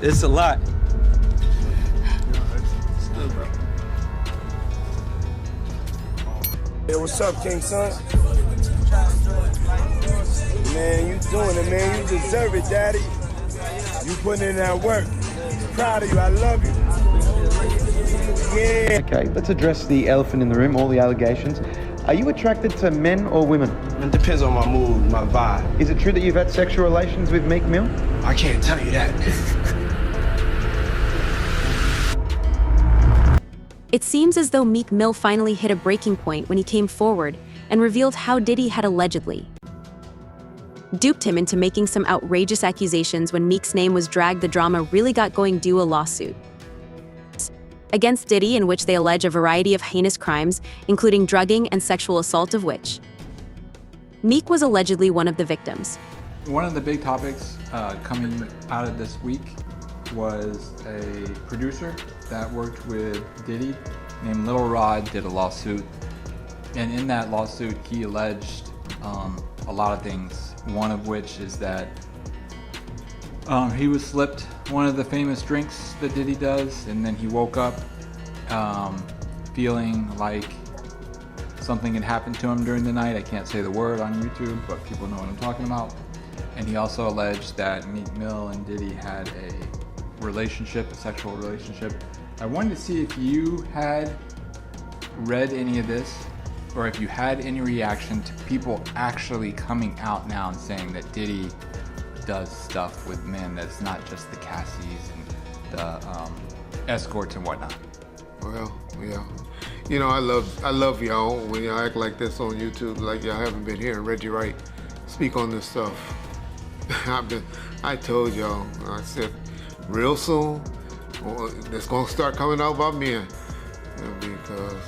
It's a lot. It's good, bro. Hey, what's up, King Son? Man, you doing it, man. You deserve it, Daddy. You putting in that work. Proud of you. I love you. Yeah. Okay, let's address the elephant in the room, all the allegations. Are you attracted to men or women? It depends on my mood, my vibe. Is it true that you've had sexual relations with Meek Mill? I can't tell you that. It seems as though Meek Mill finally hit a breaking point when he came forward and revealed how Diddy had allegedly duped him into making some outrageous accusations. When Meek's name was dragged, the drama really got going due to a lawsuit against Diddy in which they allege a variety of heinous crimes, including drugging and sexual assault, of which Meek was allegedly one of the victims. One of the big topics coming out of this week was a producer that worked with Diddy named Lil Rod did a lawsuit, and in that lawsuit he alleged a lot of things, one of which is that he was slipped one of the famous drinks that Diddy does, and then he woke up feeling like something had happened to him during the night. I can't say the word on YouTube, but people know what I'm talking about. And he also alleged that Meek Mill and Diddy had a relationship, a sexual relationship. I wanted to see if you had read any of this, or if you had any reaction to people actually coming out now and saying that Diddy does stuff with men that's not just the Cassies and the escorts and whatnot. Well, yeah. You know, I love y'all when y'all act like this on YouTube, like y'all haven't been hearing Reggie Wright speak on this stuff. I told y'all, I said, real soon, it's gonna start coming out about men, because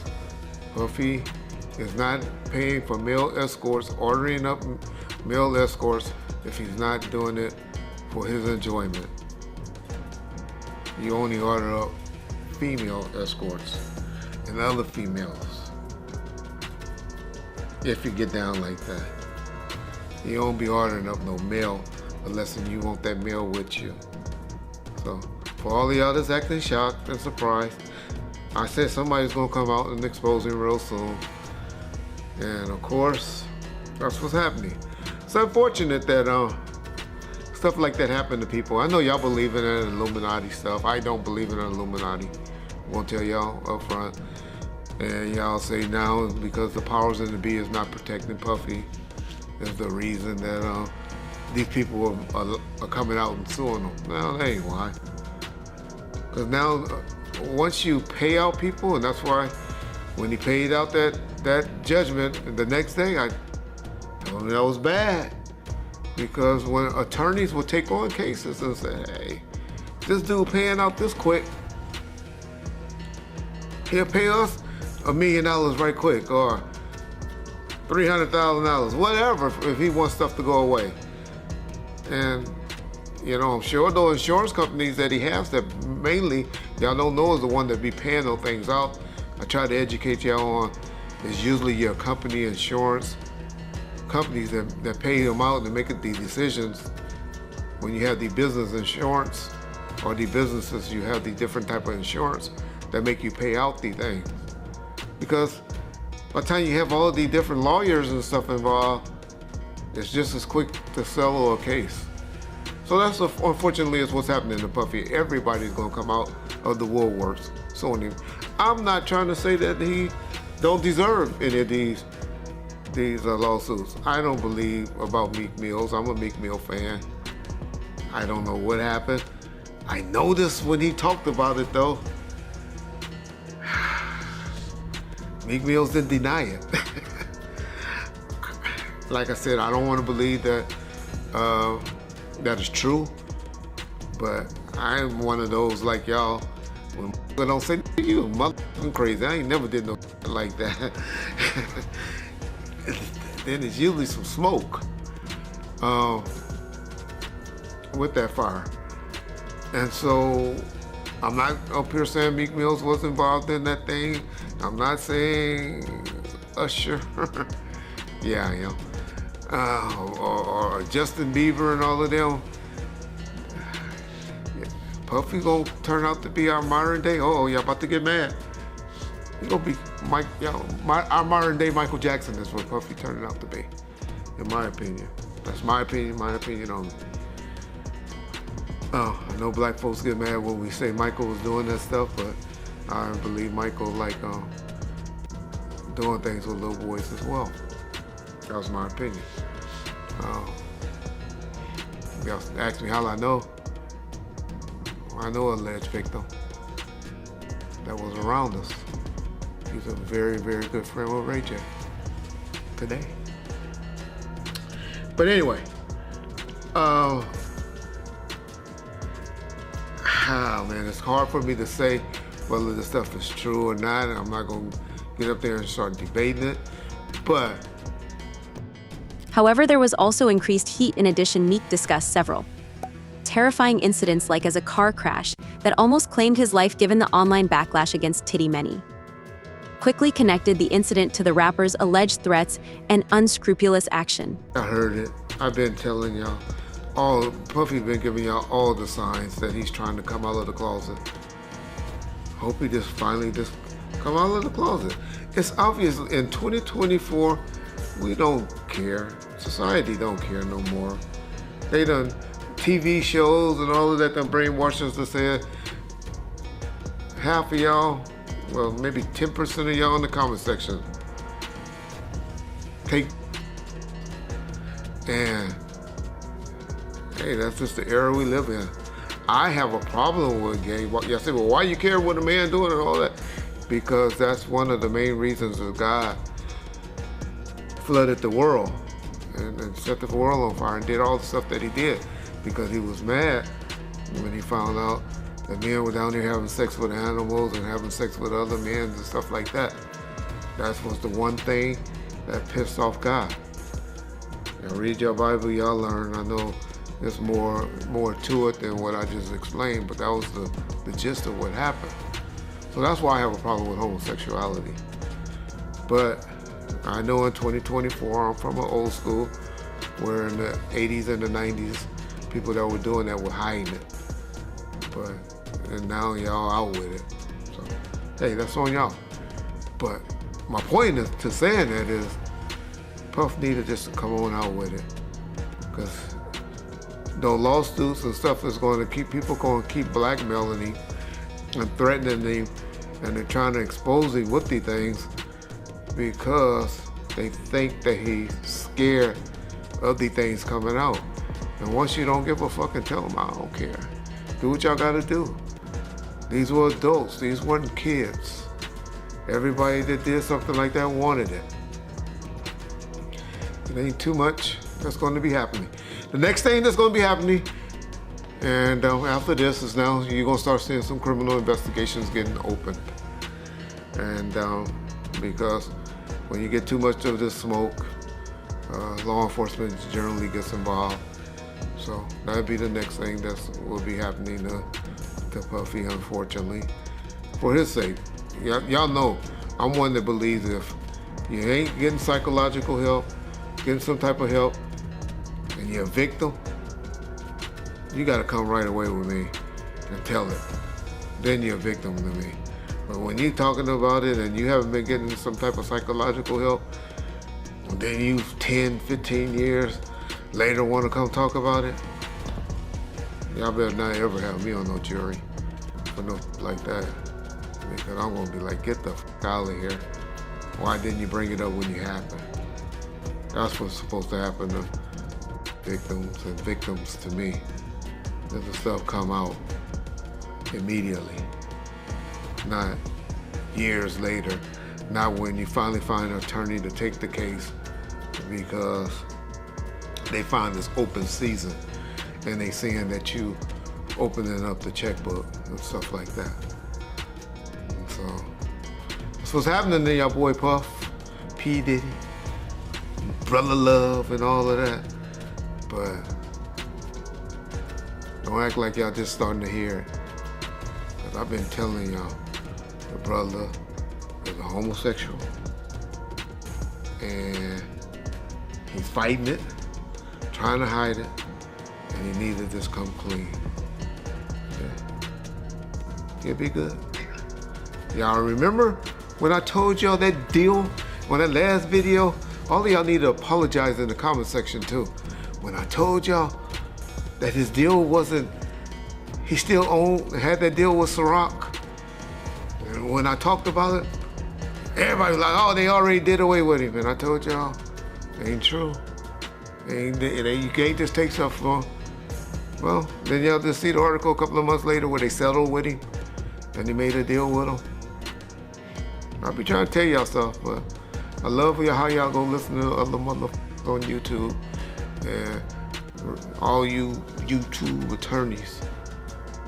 Puffy is not paying for male escorts, ordering up male escorts if he's not doing it for his enjoyment. You only order up female escorts and other females if you get down like that. You don't be ordering up no male unless you want that male with you. So for all the others acting shocked and surprised, I said somebody's gonna come out and expose him real soon. And of course, that's what's happening. It's unfortunate that stuff like that happen to people. I know y'all believe in that Illuminati stuff. I don't believe in the Illuminati. I'm gonna tell y'all up front. And y'all say now because the powers that be is not protecting Puffy is the reason that these people are coming out and suing them. No, that ain't why. Because now, once you pay out people, and that's why when he paid out that judgment the next day, I told him that was bad. Because when attorneys will take on cases and say, hey, this dude paying out this quick, he'll pay us $1 million right quick, or $300,000, whatever, if he wants stuff to go away. And, you know, I'm sure those insurance companies that he has that mainly y'all don't know is the one that be paying those things out. I try to educate y'all on, is usually your company insurance companies that pay them out and make these decisions. When you have the business insurance or the businesses, you have the different type of insurance that make you pay out these things. Because by the time you have all of the different lawyers and stuff involved, it's just as quick to settle a case. So that's unfortunately is what's happening to Puffy. Everybody's gonna come out of the woodworks suing him. I'm not trying to say that he don't deserve any of these lawsuits. I don't believe about Meek Mills. I'm a Meek Mill fan. I don't know what happened. I noticed when he talked about it though, Meek Mills didn't deny it. Like I said, I don't want to believe that that is true, but I'm one of those like y'all. When don't say you motherfucking crazy, I ain't never did no like that. Then it's usually some smoke with that fire. And so I'm not up here saying Meek Mills was involved in that thing. I'm not saying Usher. Yeah, I am. Or Justin Bieber and all of them. Puffy gonna turn out to be our modern day. Oh, y'all about to get mad. He gonna be our modern day Michael Jackson is what Puffy turning out to be, in my opinion. That's my opinion only. Oh, I know black folks get mad when we say Michael was doing that stuff, but I believe Michael like doing things with little boys as well. That was my opinion. Y'all ask me how I know. I know an alleged victim that was around us. He's a very, very good friend with Ray J today. But anyway, man, it's hard for me to say whether this stuff is true or not, and I'm not gonna get up there and start debating it, but. However, there was also increased heat. In addition, Meek discussed several terrifying incidents, like as a car crash that almost claimed his life given the online backlash against Diddy. Many quickly connected the incident to the rapper's alleged threats and unscrupulous action. I heard it. I've been telling y'all. Puffy's been giving y'all all the signs that he's trying to come out of the closet. Hope he just finally come out of the closet. It's obvious in 2024, we don't care. Society don't care no more. They done TV shows and all of that done brainwashed us to say half of y'all, well, maybe 10% of y'all in the comment section and hey, that's just the era we live in. I have a problem with gay. Y'all say, well, why you care what a man doing and all that? Because that's one of the main reasons that God flooded the world and set the world on fire and did all the stuff that he did, because he was mad when he found out that men were down here having sex with animals and having sex with other men and stuff like that. That was the one thing that pissed off God. Now read your Bible, y'all learn. I know there's more to it than what I just explained, but that was the gist of what happened. So that's why I have a problem with homosexuality. But I know in 2024, I'm from an old school, where in the 80s and the 90s, people that were doing that were hiding it. And now y'all out with it. So, hey, that's on y'all. But my point is to saying that is, Puff needed just to come on out with it. Because the lawsuits and stuff is going to keep blackmailing him and threatening him, and they're trying to expose him with these things because they think that he's scared of these things coming out. And once you don't give a fuck and tell them, I don't care. Do what y'all gotta do. These were adults, these weren't kids. Everybody that did something like that wanted it. It ain't too much that's going to be happening. The next thing that's going to be happening, and after this, is now you're going to start seeing some criminal investigations getting opened. And because when you get too much of this smoke, law enforcement generally gets involved. So that'll be the next thing that will be happening to Puffy, unfortunately, for his sake. Y'all know I'm one that believes if you ain't getting psychological help, getting some type of help, and you're a victim, you gotta come right away with me and tell it. Then you're a victim to me. But when you're talking about it and you haven't been getting some type of psychological help, then you 10, 15 years later want to come talk about it, y'all better not ever have me on no jury for no like that. Because I'm gonna be like, get the fuck out of here. Why didn't you bring it up when you happened? That's what's supposed to happen to victims and victims to me. That the stuff come out immediately, not years later, not when you finally find an attorney to take the case because they find this open season and they seeing that you opening up the checkbook and stuff like that. And so that's what's happening to y'all boy Puff, P. Diddy, Brother Love, and all of that. But don't act like y'all just starting to hear it. Because I've been telling y'all, the brother is a homosexual. And he's fighting it, trying to hide it, and he needs to just come clean. Okay? He'll be good. Y'all remember when I told y'all that deal on that last video? All of y'all need to apologize in the comment section too. When I told y'all that his deal wasn't, he still had that deal with Ciroc. And when I talked about it, everybody was like, oh, they already did away with him. And I told y'all, it ain't true. You can't just take stuff from. Well, then y'all just see the article a couple of months later where they settled with him and they made a deal with him. I'll be trying to tell y'all stuff, but I love how y'all go listen to other motherfuckers on YouTube and all you YouTube attorneys.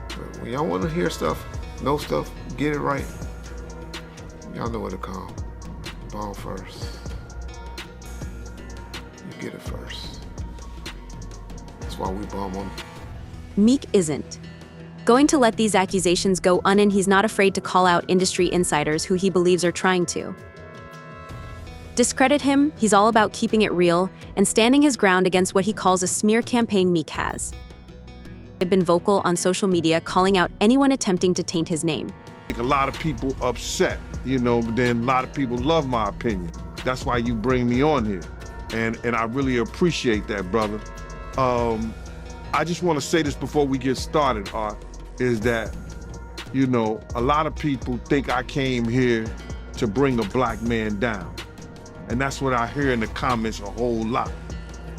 But when y'all want to hear stuff, know stuff, get it right, y'all know what to call. Bomb first. You get it first. That's why we bomb on. Meek isn't going to let these accusations go and he's not afraid to call out industry insiders who he believes are trying to discredit him. He's all about keeping it real and standing his ground against what he calls a smear campaign Meek has. He's been vocal on social media calling out anyone attempting to taint his name. A lot of people upset, but then a lot of people love my opinion. That's why you bring me on here. And I really appreciate that, brother. I just want to say this before we get started, Art, is that, a lot of people think I came here to bring a black man down. And that's what I hear in the comments a whole lot.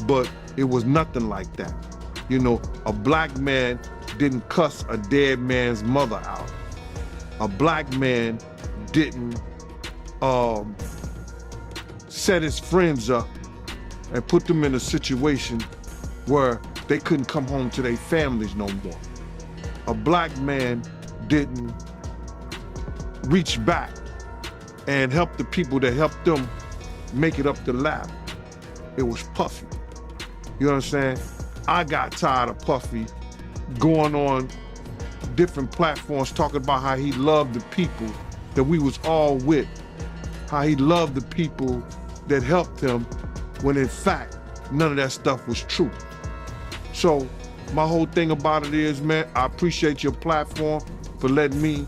But it was nothing like that. A black man didn't cuss a dead man's mother out. A black man didn't set his friends up and put them in a situation where they couldn't come home to their families no more. A black man didn't reach back and help the people that helped them make it up the ladder. It was Puffy. You understand? I got tired of Puffy going on different platforms talking about how he loved the people that we was all with, how he loved the people that helped him, when in fact, none of that stuff was true. So my whole thing about it is, man, I appreciate your platform for letting me,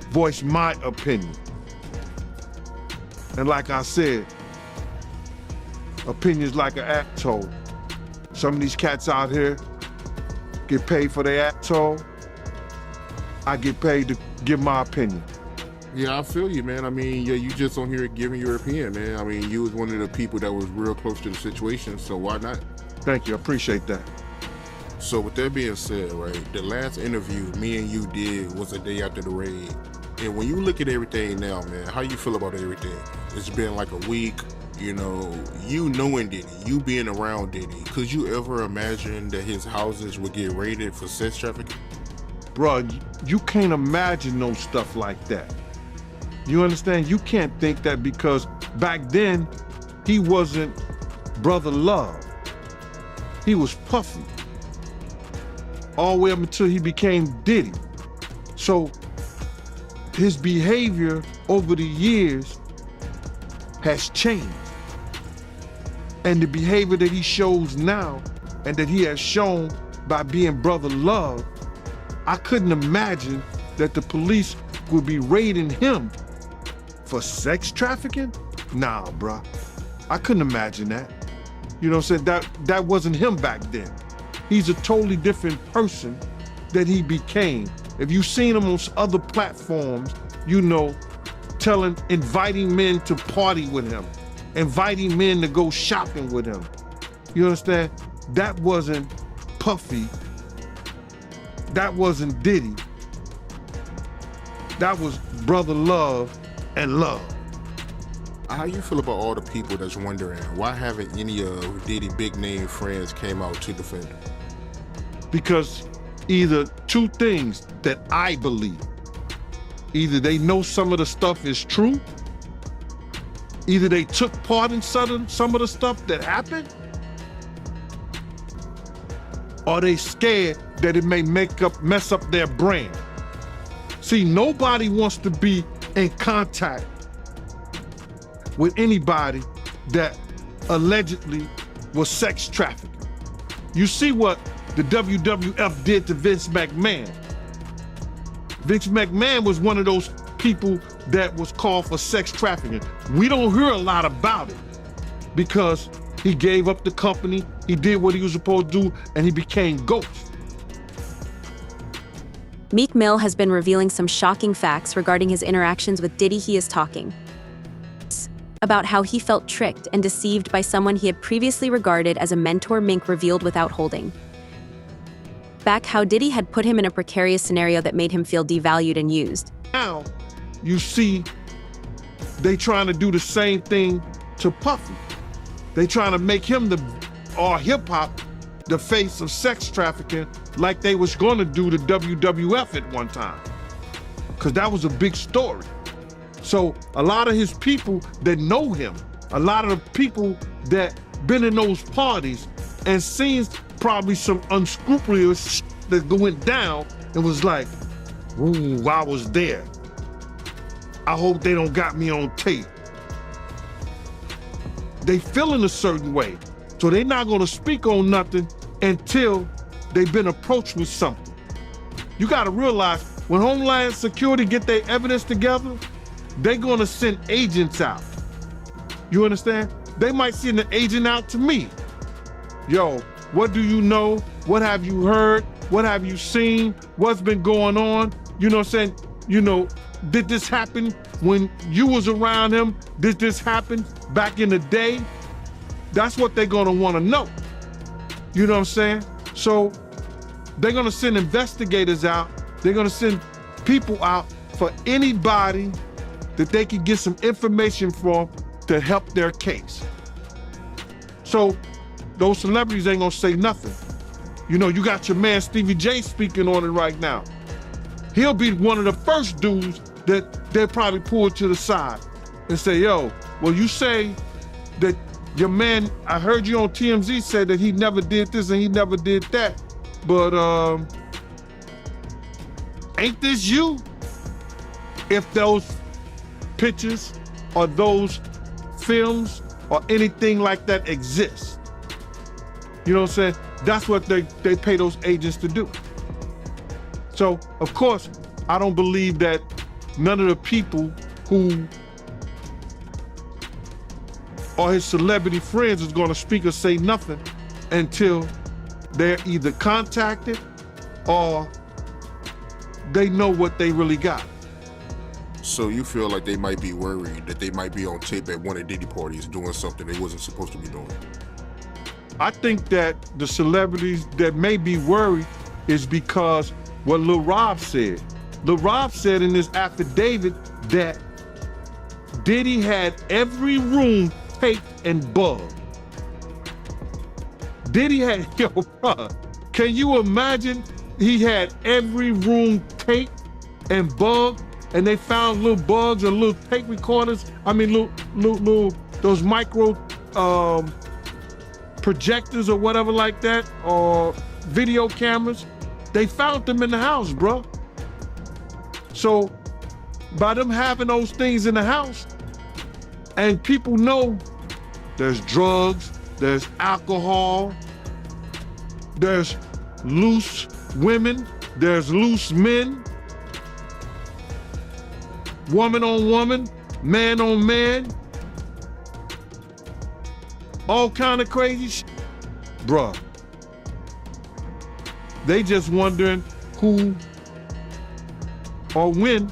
voice my opinion. And like I said, opinions like an atoll. Some of these cats out here get paid for their atoll. I get paid to give my opinion. Yeah, I feel you, man. I mean, yeah, you just on here giving your opinion, man. I mean, you was one of the people that was real close to the situation, so why not? Thank you, I appreciate that. So with that being said, right, the last interview me and you did was a day after the raid. And when you look at everything now, man, how you feel about everything? It's been like a week, you knowing Diddy, you being around Diddy. Could you ever imagine that his houses would get raided for sex trafficking? Bruh, you can't imagine no stuff like that. You understand? You can't think that because back then, he wasn't Brother Love. He was Puffy. All the way up until he became Diddy. So his behavior over the years has changed. And the behavior that he shows now and that he has shown by being Brother Love, I couldn't imagine that the police would be raiding him for sex trafficking? Nah, bruh. I couldn't imagine that. You know what I'm saying? That wasn't him back then. He's a totally different person that he became. If you've seen him on other platforms, inviting men to party with him, inviting men to go shopping with him. You understand? That wasn't Puffy. That wasn't Diddy. That was Brother Love and Love. How you feel about all the people that's wondering why haven't any of Diddy big name friends came out to defend him? Because either two things that I believe. Either they know some of the stuff is true, either they took part in some of the stuff that happened, or they scared that it may mess up their brand. See, nobody wants to be in contact with anybody that allegedly was sex trafficking. You see what the WWF did to Vince McMahon. Vince McMahon was one of those people that was called for sex trafficking. We don't hear a lot about it because he gave up the company, he did what he was supposed to do, and he became Ghost. Meek Mill has been revealing some shocking facts regarding his interactions with Diddy. He is talking about how he felt tricked and deceived by someone he had previously regarded as a mentor. Mink revealed without holding back how Diddy had put him in a precarious scenario that made him feel devalued and used. Now, you see, they trying to do the same thing to Puffy. They trying to make him or hip-hop, the face of sex trafficking, like they was gonna do to WWF at one time. Because that was a big story. So a lot of his people that know him, a lot of the people that been in those parties and seen probably some unscrupulous that went down and was like, ooh, I was there. I hope they don't got me on tape. They feeling a certain way. So they're not gonna speak on nothing until they've been approached with something. You gotta realize when Homeland Security get their evidence together, they're gonna send agents out. You understand? They might send an agent out to me. Yo, what do you know? What have you heard? What have you seen? What's been going on? You know what I'm saying? You know, did this happen when you was around him? Did this happen back in the day? That's what they're gonna wanna know. You know what I'm saying? So they're gonna send investigators out. They're gonna send people out for anybody that they can get some information from to help their case. So those celebrities ain't gonna say nothing. You know, you got your man Stevie J speaking on it right now. He'll be one of the first dudes that they'll probably pull to the side and say, yo, well, you say that your man, I heard you on TMZ say that he never did this and he never did that, but ain't this you? If those pictures or those films or anything like that exist. You know what I'm saying? That's what they pay those agents to do. So, of course, I don't believe that none of the people who are his celebrity friends is gonna speak or say nothing until they're either contacted or they know what they really got. So you feel like they might be worried that they might be on tape at one of Diddy parties doing something they wasn't supposed to be doing? I think that the celebrities that may be worried is because what Lil Rob said. Lil Rob said in his affidavit that Diddy had every room taped and bugged. Diddy had, yo, bro, can you imagine he had every room taped and bugged, and they found little bugs or little tape recorders, I mean, little those micro projectors or whatever like that, or video cameras. They found them in the house, bro. So by them having those things in the house, and people know there's drugs, there's alcohol, there's loose women, there's loose men, woman on woman, man on man, all kind of crazy shit. Bruh, they just wondering who or when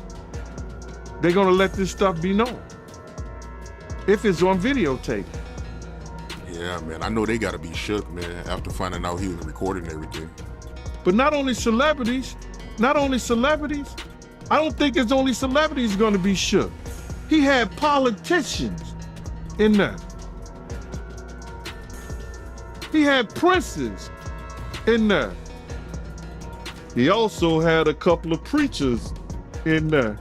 they're gonna let this stuff be known. If it's on videotape. Yeah, man, I know they gotta be shook, man, after finding out he was recording everything. But not only celebrities, I don't think it's only celebrities gonna be shook. He had politicians in there. He had princes in there. He also had a couple of preachers in there.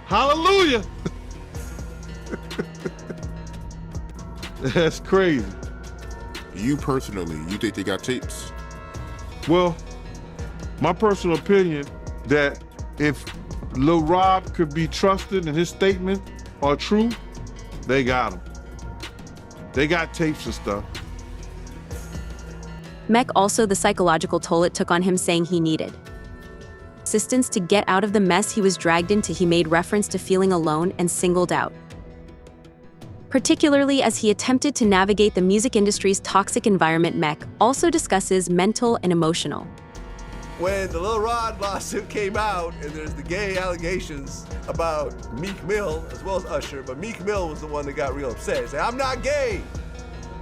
Hallelujah. That's crazy. You personally, you think they got tapes? Well, my personal opinion that if Lil Rob could be trusted and his statement are true, they got him. They got tapes and stuff. Meek also the psychological toll it took on him, saying he needed assistance to get out of the mess he was dragged into. He made reference to feeling alone and singled out, particularly as he attempted to navigate the music industry's toxic environment. Meek also discusses mental and emotional. When the Lil Rod lawsuit came out and there's the gay allegations about Meek Mill as well as Usher, but Meek Mill was the one that got real upset. He said, I'm not gay.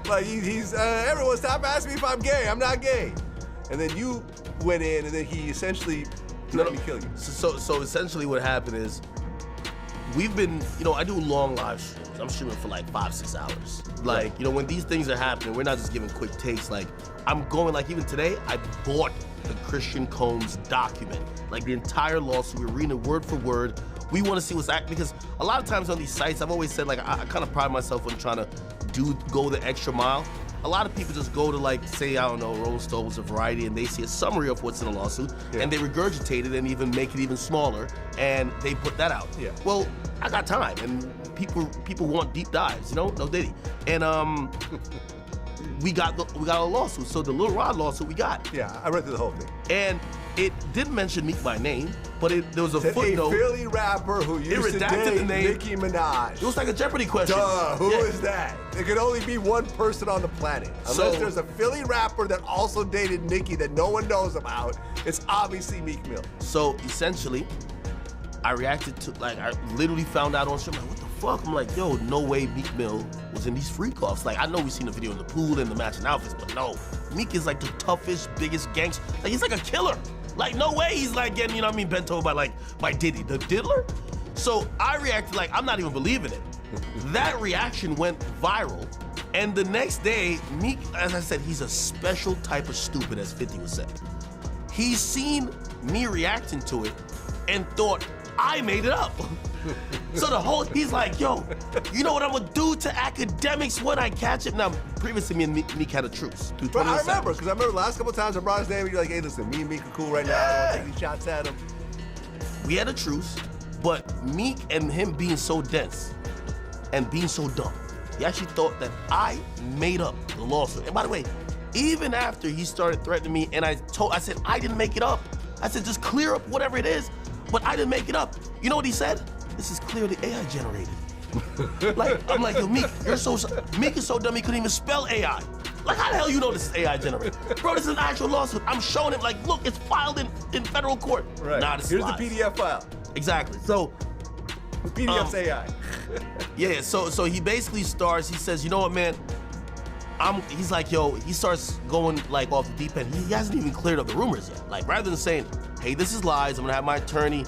Like everyone stop asking me if I'm gay. I'm not gay. And then you went in and then he essentially threatened to kill you. So essentially what happened is we've been, I do long live streams. I'm streaming for like 5-6 hours. Like, when these things are happening, we're not just giving quick takes. Like, I'm going, like even today, I bought the Christian Combs document. Like the entire lawsuit, we're reading it word for word. We want to see what's because a lot of times on these sites, I've always said, like, I kind of pride myself on trying to go the extra mile. A lot of people just go to, like, say, I don't know, Rolling Stones or Variety, and they see a summary of what's in a lawsuit, and they regurgitate it and even make it even smaller, and they put that out. Yeah. Well, I got time, and people want deep dives, no Diddy. And we got a lawsuit. So the Lil Rod lawsuit we got. Yeah, I read through the whole thing. And it didn't mention Meek by name, but there was a footnote. A Philly rapper who used to date the name Nicki Minaj. It was like a Jeopardy question. Duh, who is that? There could only be one person on the planet. Unless there's a Philly rapper that also dated Nicki that no one knows about, it's obviously Meek Mill. So essentially, I reacted to, like, I literally found out on stream, like, what the fuck? I'm like, yo, no way Meek Mill was in these freak-offs. Like, I know we've seen the video in the pool and the matching outfits, but no. Meek is like the toughest, biggest gangster. Like, he's like a killer. Like, no way he's like getting, bent over by Diddy, the diddler. So I reacted like, I'm not even believing it. That reaction went viral. And the next day, Meek, as I said, he's a special type of stupid, as 50 was saying. He's seen me reacting to it and thought I made it up. So he's like, yo, you know what I'm gonna do to academics when I catch it? Now, previously me and Meek had a truce. But I remember, because I remember the last couple times I brought his name, and you're like, hey, listen, me and Meek are cool right now. I don't want to take these shots at him. We had a truce, but Meek and him being so dense and being so dumb, he actually thought that I made up the lawsuit. And by the way, even after he started threatening me, and I said, I didn't make it up. I said, just clear up whatever it is, but I didn't make it up. You know what he said? This is clearly AI generated. Like, I'm like, yo, Meek, Meek is so dumb he couldn't even spell AI. Like, how the hell you know this is AI generated? Bro, this is an actual lawsuit. I'm showing him, like, look, it's filed in federal court. Right. Nah, this Here's is lies. the PDF file. Exactly. So, the PDF's AI. Yeah, so he basically starts, he says, you know what, man? He's like, yo, he starts going, like, off the deep end. He hasn't even cleared up the rumors yet. Like, rather than saying, hey, this is lies, I'm gonna have my attorney,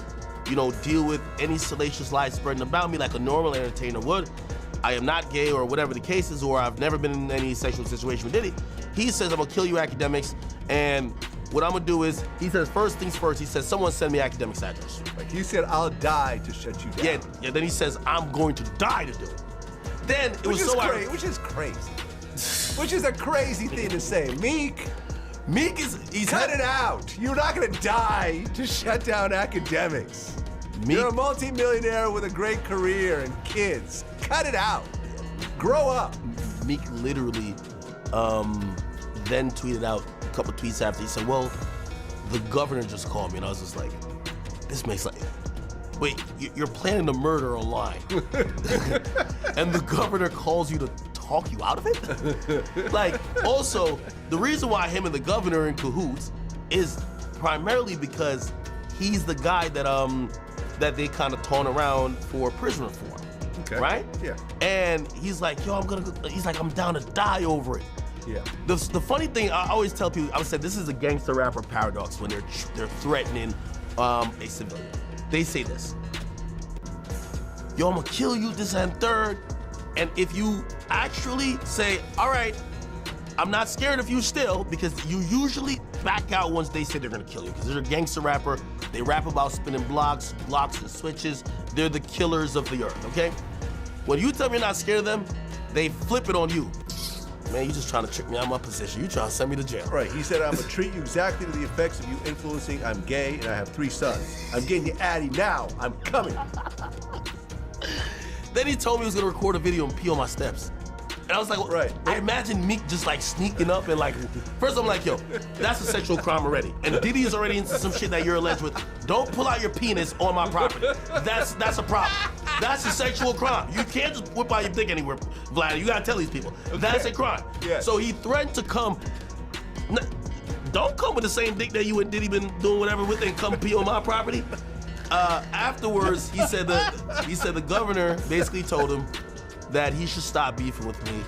deal with any salacious lies spreading about me like a normal entertainer would. I am not gay or whatever the case is, or I've never been in any sexual situation with Diddy. He says, I'm gonna kill you academics, and what I'm gonna do is, he says, first things first, he says, someone send me academics address. Like he said, I'll die to shut you down. Yeah, then he says, I'm going to die to do it. Then it was so ironic. Which is crazy. Which is a crazy thing to say. Meek is cut it out. You're not gonna die to shut down academics. You're a multi-millionaire with a great career and kids. Cut it out. Grow up. Meek literally then tweeted out a couple tweets after. He said, well, the governor just called me. And I was just like, this makes like, wait, you're planning a murder online. And the governor calls you to talk you out of it? Like, also, the reason why him and the governor are in cahoots is primarily because he's the guy that they kind of taunt around for prison reform. Okay. Right? Yeah. And he's like, yo, I'm down to die over it. Yeah. The funny thing, I always tell people, I would say this is a gangster rapper paradox when they're threatening a civilian. They say this, yo, I'm gonna kill you, this and third. And if you actually say, all right, I'm not scared of you still, because you usually back out once they say they're gonna kill you, because they're a gangster rapper. They rap about spinning blocks and switches. They're the killers of the earth, okay? When you tell me you're not scared of them, they flip it on you. Man, you just trying to trick me out of my position. You trying to send me to jail. Right, he said, I'm gonna treat you exactly to the effects of you influencing. I'm gay and I have 3 sons. I'm getting you Addy now. I'm coming. Then he told me he was gonna record a video and pee on my steps. And I was like, right. I imagine Meek just like sneaking up and like, first I'm like, yo, that's a sexual crime already. And Diddy is already into some shit that you're alleged with. Don't pull out your penis on my property. That's a problem. That's a sexual crime. You can't just whip out your dick anywhere, Vlad. You gotta tell these people. That's a crime. Yeah. So he threatened to come. Don't come with the same dick that you and Diddy been doing whatever with and come pee on my property. Afterwards, he said the governor basically told him that he should stop beefing with me.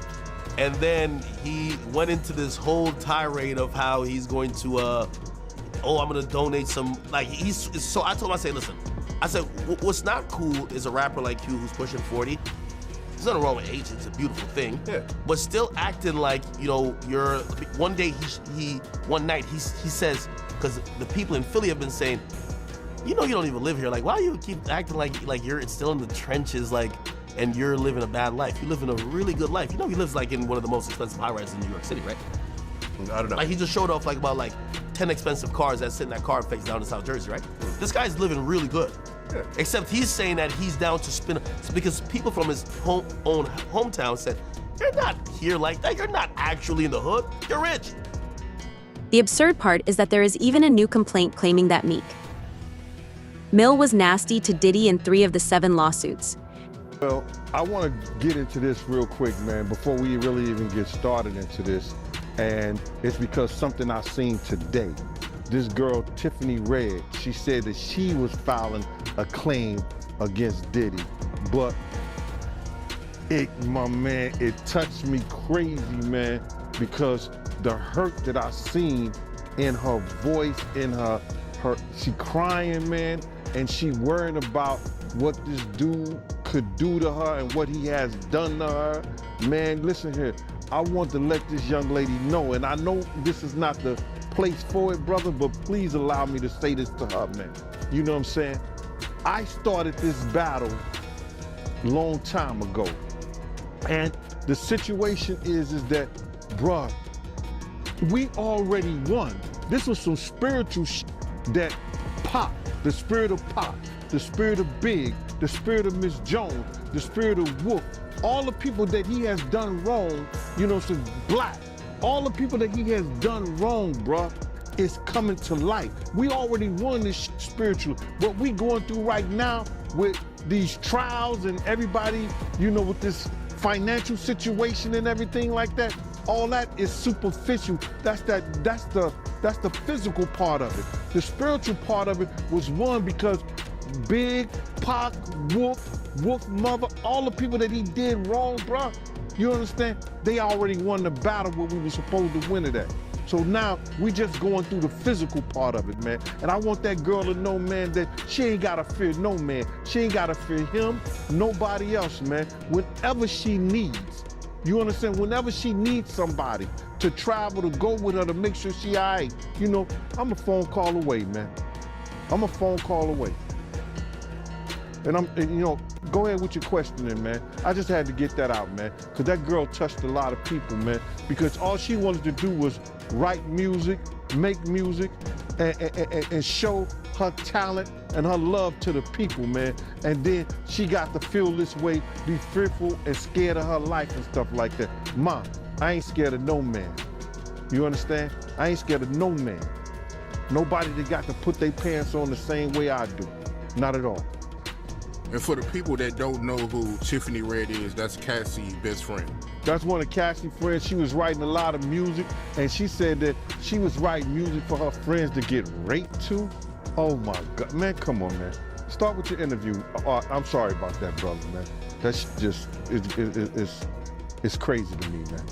And then he went into this whole tirade of how he's going to, I'm gonna donate some, so I told him, I said, listen, I said, what's not cool is a rapper like you who's pushing 40. There's nothing wrong with age, it's a beautiful thing. Yeah. But still acting like, you're, one night he says, because the people in Philly have been saying, you don't even live here. Like, why do you keep acting like you're still in the trenches, and you're living a bad life? You live in a really good life. He lives in one of the most expensive high-rises in New York City, right? I don't know. Like, he just showed off about 10 expensive cars that sit in that car face down in South Jersey, right? This guy's living really good. Yeah. Except he's saying that he's down to spin, because people from his own hometown said, you're not here like that. You're not actually in the hood. You're rich. The absurd part is that there is even a new complaint claiming that Meek Mill was nasty to Diddy in 3 of the 7 lawsuits. Well, I want to get into this real quick, man, before we really even get started into this. And it's because something I seen today. This girl, Tiffany Red, she said that she was filing a claim against Diddy. But it touched me crazy, man, because the hurt that I seen in her voice, in her she crying, man, and she worrying about what this dude could do to her and what he has done to her. Man, listen here, I want to let this young lady know, and I know this is not the place for it, brother, but please allow me to say this to her, man. You know what I'm saying? I started this battle a long time ago, and the situation is that, bruh, we already won. This was some spiritual that Pop, the spirit of Pop, the spirit of Big, the spirit of Miss Jones, the spirit of Wolf, all the people that he has done wrong, since Black, all the people that he has done wrong, bruh, is coming to light. We already won this spiritual. What we going through right now with these trials and everybody, with this financial situation and everything like that, all that is superficial. That's the physical part of it. The spiritual part of it was won because Big, Pac, Wolf Mother, all the people that he did wrong, bruh, you understand? They already won the battle where we were supposed to win it at. So now we just going through the physical part of it, man. And I want that girl to know, man, that she ain't gotta fear no man. She ain't gotta fear him, nobody else, man. Whenever she needs, you understand? Whenever she needs somebody to travel, to go with her, to make sure she all right, I'm a phone call away, man. I'm a phone call away. And go ahead with your questioning, man. I just had to get that out, man, because that girl touched a lot of people, man, because all she wanted to do was write music, make music, and show her talent and her love to the people, man. And then she got to feel this way, be fearful and scared of her life and stuff like that. Ma, I ain't scared of no man. You understand? I ain't scared of no man. Nobody that got to put their pants on the same way I do. Not at all. And for the people that don't know who Tiffany Red is, that's Cassie's best friend. That's one of Cassie's friends. She was writing a lot of music, and she said that she was writing music for her friends to get raped to. Oh my God, man, come on, man. Start with your interview. I'm sorry about that, brother, man. That's just, it's crazy to me, man.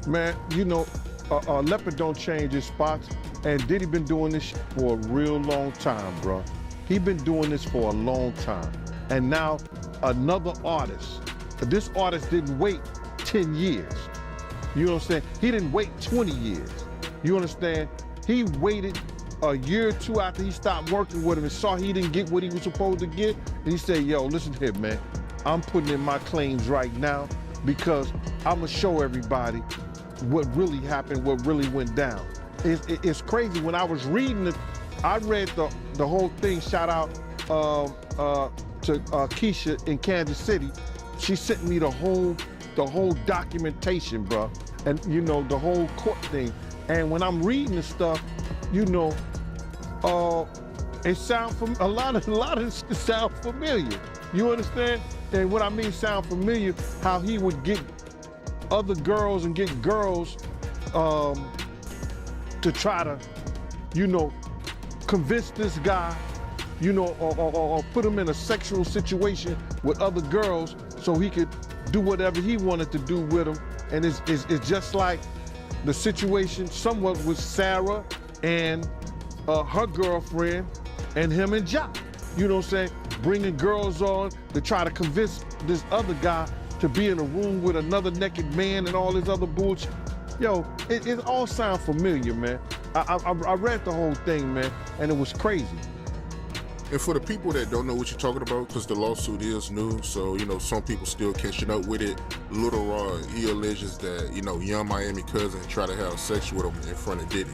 Man, leopard don't change his spots, and Diddy been doing this for a real long time, bro. He been doing this for a long time. And now another artist, this artist didn't wait 10 years. You know what I'm saying? He didn't wait 20 years. You understand? He waited a year or 2 after he stopped working with him and saw he didn't get what he was supposed to get. And he said, yo, listen here, man. I'm putting in my claims right now because I'm gonna show everybody what really happened, what really went down. It's crazy. When I was reading it, I read the whole thing. Shout out to Keisha in Kansas City. She sent me the whole the whole documentation, bro, and you know the whole court thing. And when I'm reading the stuff, you know, it sound from a lot of it sound familiar. You understand? And what I mean sound familiar, how he would get other girls and get girls to try to, you know, convince this guy, you know, or put him in a sexual situation with other girls so he could do whatever he wanted to do with them. And it's just like the situation somewhat with Sarah and her girlfriend and him and Ja. You know what I'm saying? Bringing girls on to try to convince this other guy to be in a room with another naked man and all this other bullshit. Yo, it all sounds familiar, man. I read the whole thing, man, and it was crazy. And for the people that don't know what you're talking about, because the lawsuit is new, so, you know, some people still catching up with it. Little Rod, he alleges that, you know, Young Miami cousin tried to have sex with him in front of Diddy.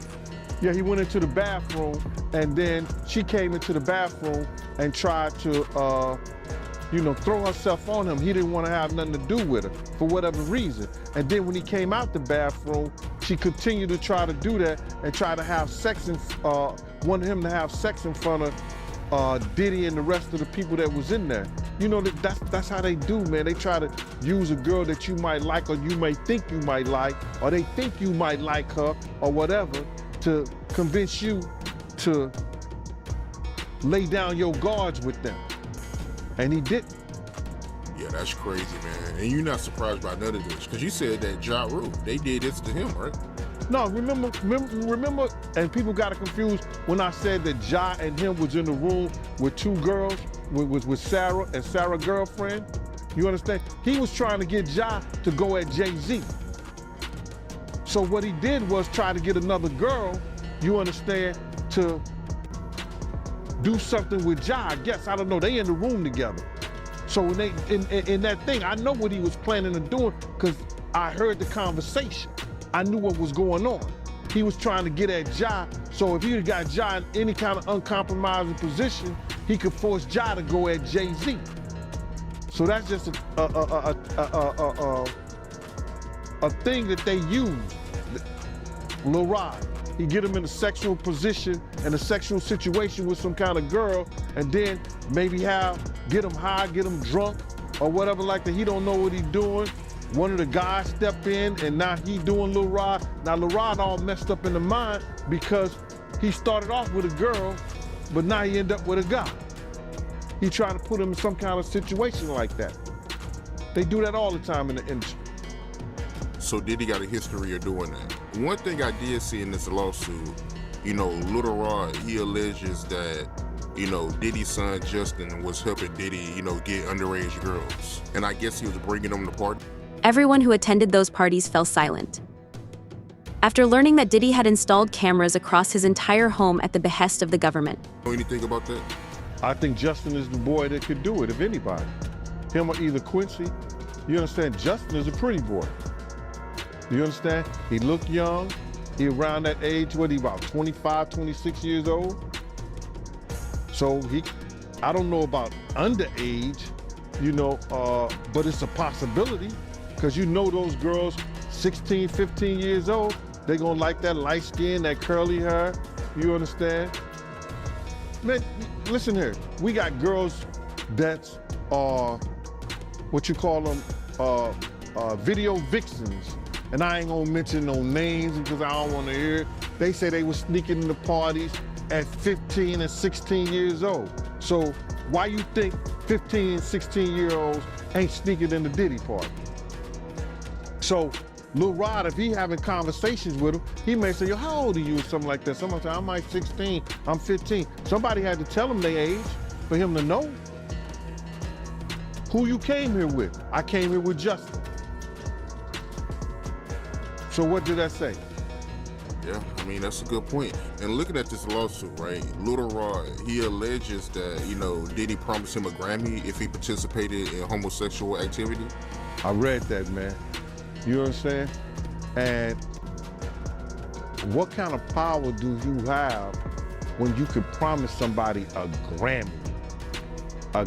Yeah, he went into the bathroom, and then she came into the bathroom and tried to, you know, throw herself on him. He didn't want to have nothing to do with her for whatever reason. And then when he came out the bathroom, she continued to try to do that and try to have sex, wanted him to have sex in front of Diddy and the rest of the people that was in there. You know, that's how they do, man. They try to use a girl that you might like or you may think you might like, or they think you might like her or whatever, to convince you to lay down your guards with them. And he didn't. Yeah, that's crazy, man. And you're not surprised by none of this, because you said that Ja Rule, they did this to him, right? No, remember, and people got it confused when I said that Ja and him was in the room with two girls, with Sarah and Sarah's girlfriend. You understand? He was trying to get Ja to go at Jay-Z. So what he did was try to get another girl, you understand, to do something with Ja, I guess. I don't know, they in the room together. So when they, in that thing, I know what he was planning on doing because I heard the conversation. I knew what was going on. He was trying to get at Ja, so if he had got Ja in any kind of uncompromising position, he could force Ja to go at Jay-Z. So that's just a thing that they use. Lil Rod, he get him in a sexual position, in a sexual situation with some kind of girl, and then maybe get him high, get him drunk, or whatever like that. He don't know what he's doing. One of the guys step in, and now he doing Lil Rod. Now Lil Rod all messed up in the mind because he started off with a girl, but now he end up with a guy. He trying to put him in some kind of situation like that. They do that all the time in the industry. So Diddy got a history of doing that. One thing I did see in this lawsuit, you know, Little Rod, he alleges that, you know, Diddy's son Justin was helping Diddy, you know, get underage girls. And I guess he was bringing them to party. Everyone who attended those parties fell silent. After learning that Diddy had installed cameras across his entire home at the behest of the government. Know anything about that? I think Justin is the boy that could do it, if anybody. Him or either Quincy. You understand? Justin is a pretty boy. You understand? He look young. He around that age, what he about 25, 26 years old? So I don't know about underage, you know, but it's a possibility because you know those girls, 16, 15 years old, they gonna like that light skin, that curly hair, you understand? Man, listen here, we got girls that's, what you call them, video vixens. And I ain't gonna mention no names because I don't wanna hear it. They say they were sneaking in the parties at 15 and 16 years old. So why you think 15 and 16-year-olds ain't sneaking in the Diddy party? So Lil Rod, if he having conversations with him, he may say, yo, how old are you, or something like that. Somebody say, I'm like 16, I'm 15. Somebody had to tell him their age for him to know. Who you came here with? I came here with Justin. So what did that say? Yeah, I mean, that's a good point. And looking at this lawsuit, right, Little Rod, he alleges that, you know, Diddy promised him a Grammy if he participated in homosexual activity. I read that, man. You understand? And what kind of power do you have when you could promise somebody a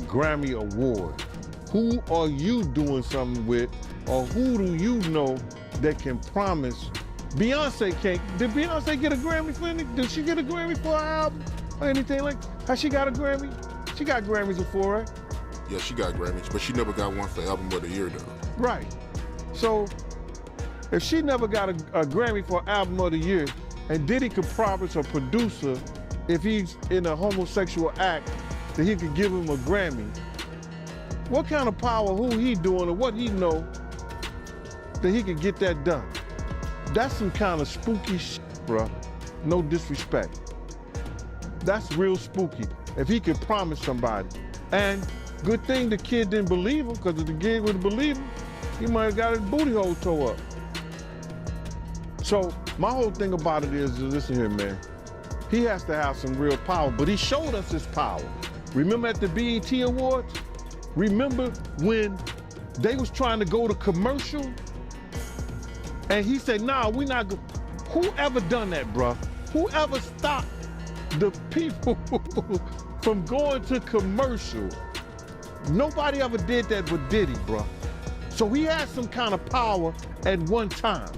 Grammy award? Who are you doing something with or who do you know that can promise? Beyonce can't. Did Beyonce get a Grammy for anything? Did she get a Grammy for her album or anything like? Has she got a Grammy? She got Grammys before, right? Yeah, she got Grammys, but she never got one for Album of the Year though. Right. So if she never got a Grammy for Album of the Year, and Diddy could promise a producer, if he's in a homosexual act, that he could give him a Grammy, what kind of power, who he doing, or what he know, that he could get that done? That's some kind of spooky shit, bruh. No disrespect. That's real spooky. If he could promise somebody. And good thing the kid didn't believe him, because if the kid would have believed him, he might have got his booty hole tore up. So my whole thing about it is, listen here, man. He has to have some real power, but he showed us his power. Remember at the BET Awards? Remember when they was trying to go to commercial? And he said, nah, we not go. Whoever done that, bruh? Whoever stopped the people from going to commercial? Nobody ever did that but Diddy, bruh. So he had some kind of power at one time.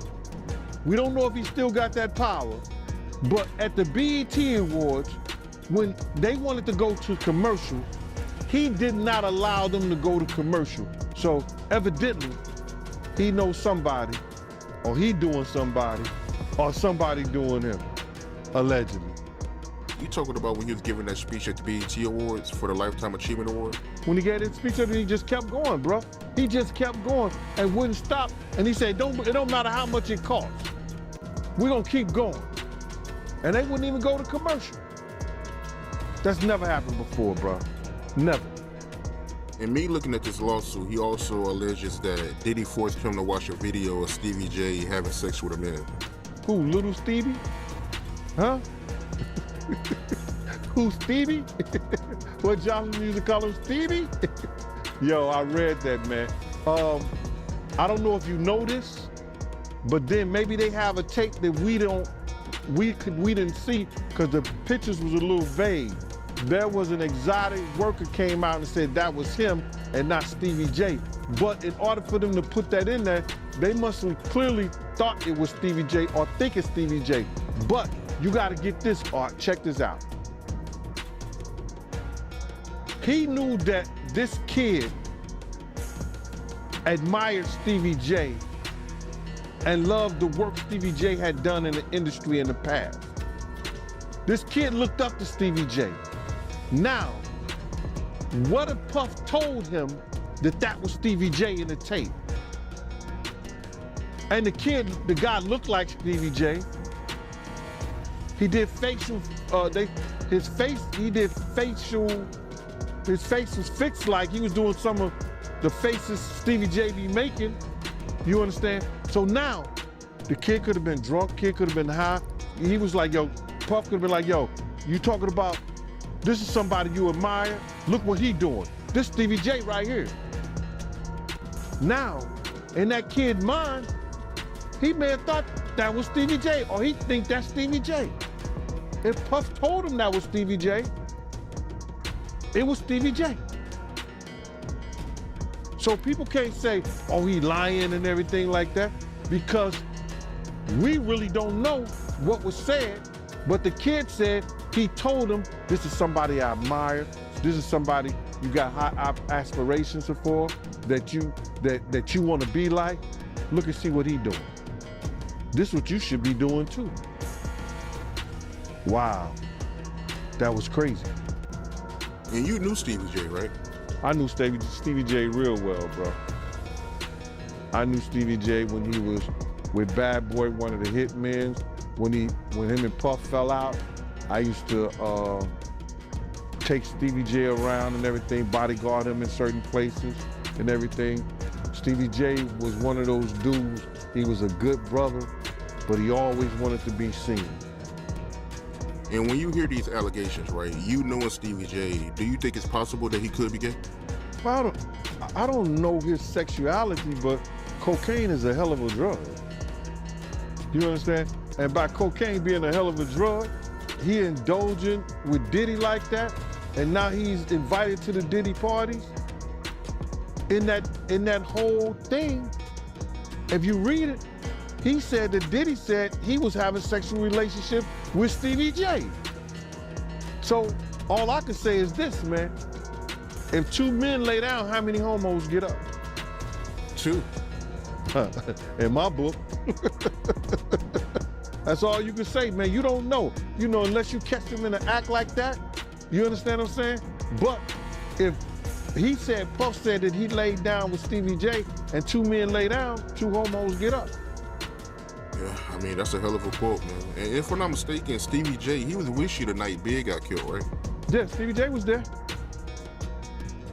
We don't know if he still got that power, but at the BET Awards, when they wanted to go to commercial, he did not allow them to go to commercial. So evidently, he knows somebody, or he doing somebody, or somebody doing him, allegedly. You talking about when he was giving that speech at the BET Awards for the Lifetime Achievement Award? When he gave that speech, he just kept going, bro. He just kept going and wouldn't stop. And he said, it don't matter how much it costs. We're gonna keep going. And they wouldn't even go to commercial. That's never happened before, bro. Never. And me looking at this lawsuit, he also alleges that Diddy forced him to watch a video of Stevie J having sex with a man. Who, little Stevie? Huh? Who, Stevie? What Johnson used to call him, Stevie? Yo, I read that, man. I don't know if you know this, but then maybe they have a tape that we didn't see because the pictures was a little vague. There was an exotic worker came out and said that was him and not Stevie J. But in order for them to put that in there, they must have clearly thought it was Stevie J or think it's Stevie J. But you gotta get this, Art, check this out. He knew that this kid admired Stevie J and loved the work Stevie J had done in the industry in the past. This kid looked up to Stevie J. Now, what if Puff told him that that was Stevie J in the tape? And the guy looked like Stevie J. He did facial, his face was fixed like he was doing some of the faces Stevie J be making. You understand? So now, the kid could have been drunk, kid could have been high. He was like, yo, Puff could have been like, yo, you talking about, this is somebody you admire? Look what he doing. This Stevie J right here. Now, in that kid's mind, he may have thought that was Stevie J, or he think that's Stevie J. If Puff told him that was Stevie J, it was Stevie J. So people can't say, oh, he lying and everything like that, because we really don't know what was said, but the kid said he told him, this is somebody I admire, this is somebody you got high aspirations for, that you want to be like. Look and see what he doing. This is what you should be doing too. Wow, that was crazy. And you knew Stevie J, right? I knew Stevie J real well, bro. I knew Stevie J when he was with Bad Boy, one of the hitmen. When him and Puff fell out, I used to take Stevie J around and everything, bodyguard him in certain places and everything. Stevie J was one of those dudes, he was a good brother, but he always wanted to be seen. And when you hear these allegations, right, you knowing Stevie J, do you think it's possible that he could be gay? Well, I don't know his sexuality, but cocaine is a hell of a drug. You understand? And by cocaine being a hell of a drug, he indulging with Diddy like that, and now he's invited to the Diddy parties. In that whole thing, If you read it, he said that Diddy said he was having sexual relationship with Stevie J. So all I can say is this, man. If two men lay down, how many homos get up? Two. In my book. That's all you can say, man. You don't know. You know, unless you catch them in an act like that. You understand what I'm saying? But if he said, Puff said that he laid down with Stevie J and two men lay down, two homos get up. Yeah, I mean, that's a hell of a quote, man. And if I'm not mistaken, Stevie J, he was with you the night Big got killed, right? Yeah, Stevie J was there.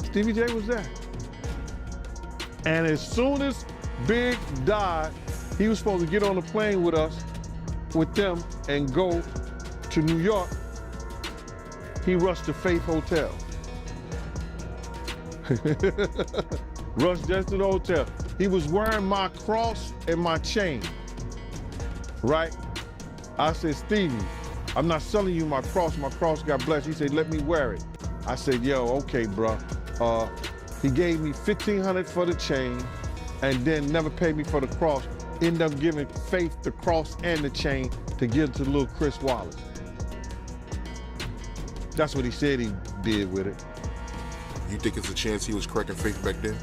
Stevie J was there. And as soon as Big died, he was supposed to get on the plane with us, with them, and go to New York. He rushed to Faith Hotel. Rushed just to the hotel. He was wearing my cross and my chain, right? I said, Stevie, I'm not selling you my cross. My cross got blessed. He said, let me wear it. I said, yo, okay, bro. He gave me $1,500 for the chain and then never paid me for the cross. Ended up giving Faith the cross and the chain to give to little Chris Wallace. That's what he said he did with it. You think it's a chance he was cracking Faith back then?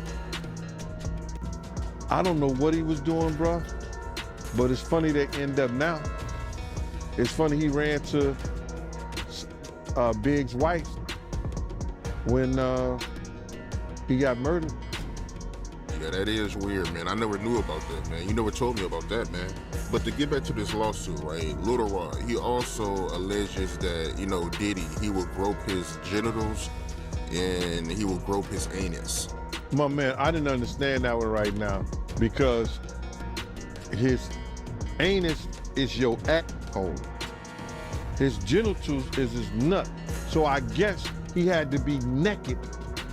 I don't know what he was doing, bro, but it's funny they end up now. It's funny he ran to Big's wife when he got murdered. Yeah, that is weird, man. I never knew about that, man. You never told me about that, man. But to get back to this lawsuit, right? Lil Rod, he also alleges that, you know, Diddy, he would grope his genitals and he would grope his anus. My man, I didn't understand that one right now because his anus is your asshole. His genitals is his nut. So I guess he had to be naked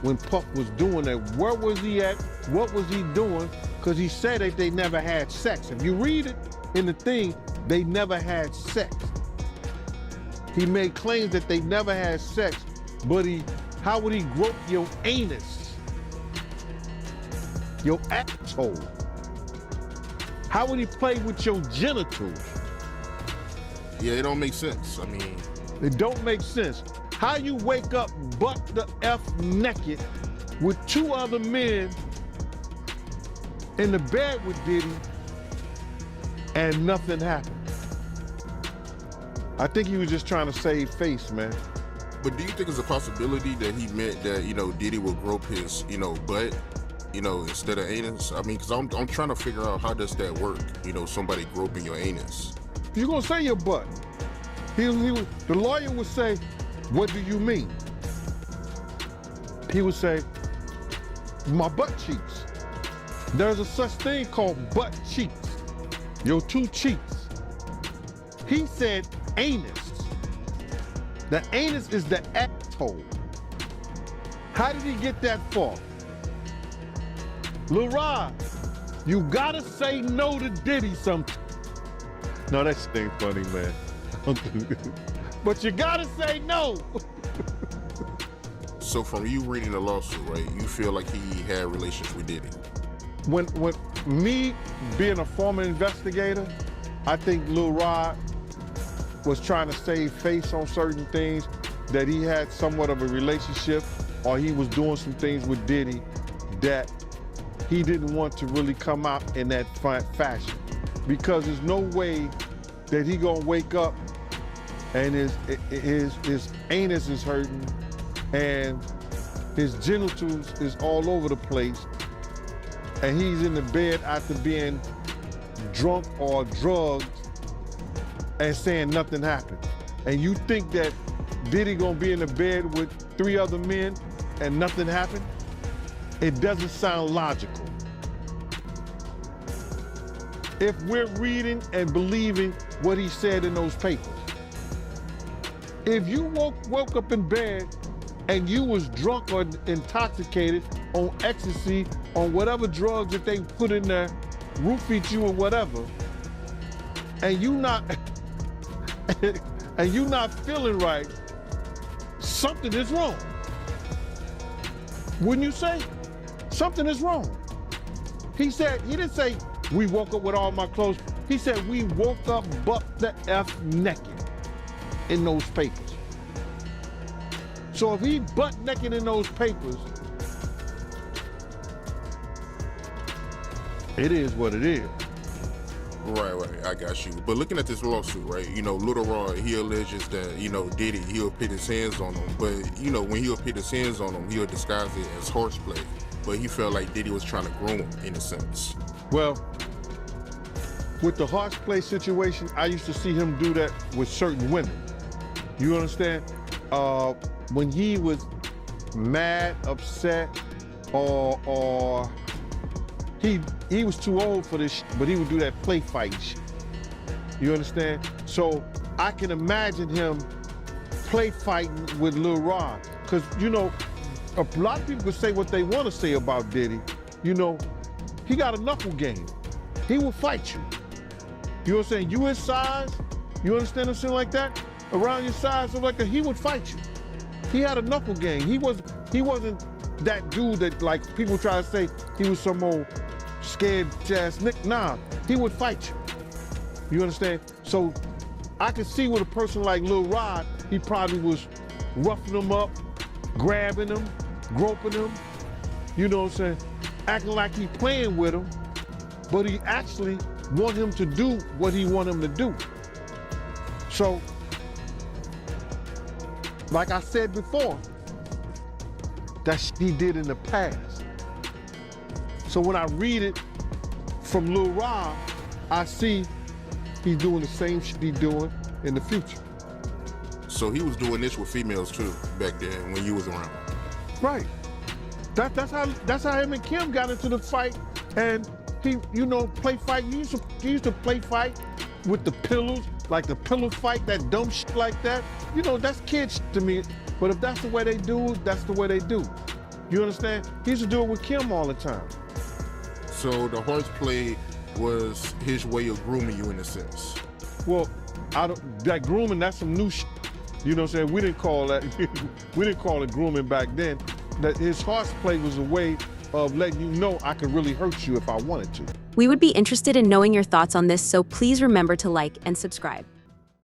when Puff was doing that. Where was he at? What was he doing? Because he said that they never had sex. If you read it in the thing, they never had sex. He made claims that they never had sex, but how would he grope your anus? Your asshole? How would he play with your genitals? Yeah, it don't make sense. I mean, it don't make sense. How you wake up butt the F naked with two other men in the bed with Diddy and nothing happened? I think he was just trying to save face, man. But do you think it's a possibility that he meant that, you know, Diddy would grope his, you know, butt, you know, instead of anus? I mean, because I'm trying to figure out how does that work, you know, somebody groping your anus. You're going to say your butt. The lawyer would say, what do you mean? He would say, my butt cheeks. There's a such thing called butt cheeks. Your two cheeks. He said anus. The anus is the asshole. How did he get that far? Lil Rod, you gotta say no to Diddy sometimes. No, that shit ain't funny, man. But you gotta say no. So from you reading the lawsuit, right, you feel like he had relations with Diddy? When me being a former investigator, I think Lil Rod was trying to save face on certain things, that he had somewhat of a relationship or he was doing some things with Diddy that he didn't want to really come out in that fashion. Because there's no way that he gonna wake up and his anus is hurting and his genitals is all over the place and he's in the bed after being drunk or drugged and saying nothing happened. And you think that Diddy gonna be in the bed with 3 other men and nothing happened? It doesn't sound logical. If we're reading and believing what he said in those papers. If you woke up in bed and you was drunk or intoxicated on ecstasy, on whatever drugs that they put in there, roofied you or whatever, and you not feeling right, something is wrong. Wouldn't you say? Something is wrong. He didn't say we woke up with all my clothes. He said we woke up butt the F naked in those papers. So if he butt naked in those papers, it is what it is. Right, I got you. But looking at this lawsuit, right, you know, Lil Rod, he alleges that, you know, Diddy, he'll put his hands on him. But, you know, when he'll put his hands on him, he'll disguise it as horseplay. But he felt like Diddy was trying to groom him, in a sense. Well, with the horseplay situation, I used to see him do that with certain women. You understand? When he was mad, upset, or he was too old for this, but he would do that play fight shit. You understand? So I can imagine him play fighting with Lil Rod, because you know, a lot of people can say what they want to say about Diddy. You know, he got a knuckle game. He will fight you. You know what I'm saying? You his size, you understand what I'm saying like that? Around your size, so like that, he would fight you. He had a knuckle game. He wasn't that dude that like people try to say he was some old scared ass nick. Nah, he would fight you. You understand? So I could see with a person like Lil Rod, he probably was roughing him up, grabbing him, groping him, you know what I'm saying? Acting like he playing with him, but he actually want him to do what he want him to do. So, like I said before, that shit he did in the past. So when I read it from Lil Rod, I see he's doing the same shit he's doing in the future. So he was doing this with females too back then when you was around. Right. That's how him and Kim got into the fight, and he, you know, play fight. He used to play fight with the pillows, like the pillow fight, that dumb shit like that. You know, that's kid shit to me. But if that's the way they do, that's the way they do. You understand? He used to do it with Kim all the time. So the horseplay was his way of grooming you in a sense. Well, that grooming, that's some new shit. You know what I'm saying? We didn't call that, we didn't call it grooming back then. That his horseplay was a way of letting you know I could really hurt you if I wanted to. We would be interested in knowing your thoughts on this, so please remember to like and subscribe.